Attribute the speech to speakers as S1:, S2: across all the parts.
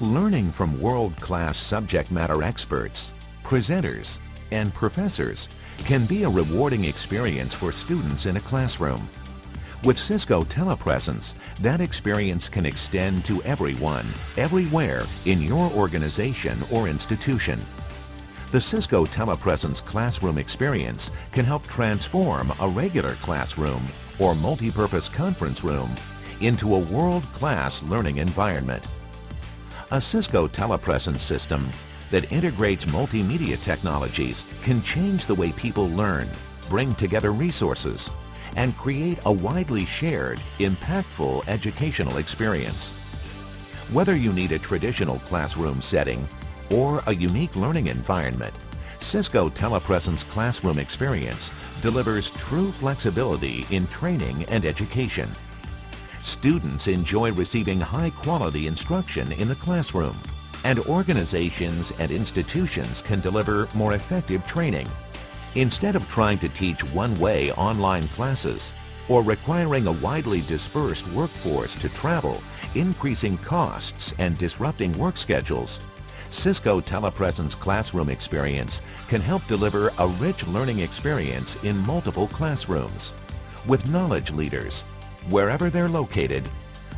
S1: Learning from world-class subject matter experts, presenters, and professors can be a rewarding experience for students in a classroom. With Cisco Telepresence, that experience can extend to everyone, everywhere in your organization or institution. The Cisco Telepresence classroom experience can help transform a regular classroom or multi-purpose conference room into a world-class learning environment. A Cisco Telepresence system that integrates multimedia technologies can change the way people learn, bring together resources, and create a widely shared, impactful educational experience. Whether you need a traditional classroom setting or a unique learning environment, Cisco Telepresence classroom experience delivers true flexibility in training and education. Students enjoy receiving high-quality instruction in the classroom, and organizations and institutions can deliver more effective training. Instead of trying to teach one-way online classes or requiring a widely dispersed workforce to travel, increasing costs and disrupting work schedules, Cisco Telepresence classroom experience can help deliver a rich learning experience in multiple classrooms with knowledge leaders, wherever they're located,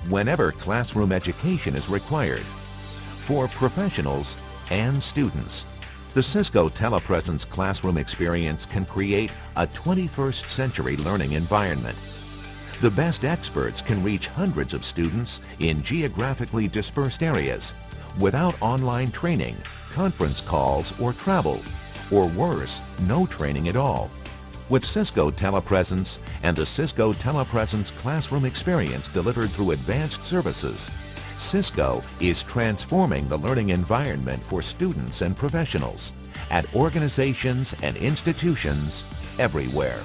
S1: whenever classroom education is required, for professionals and students. The Cisco Telepresence classroom experience can create a 21st century learning environment. The best experts can reach hundreds of students in geographically dispersed areas without online training, conference calls, or travel, or worse, no training at all. With Cisco Telepresence and the Cisco Telepresence classroom experience delivered through advanced services, Cisco is transforming the learning environment for students and professionals at organizations and institutions everywhere.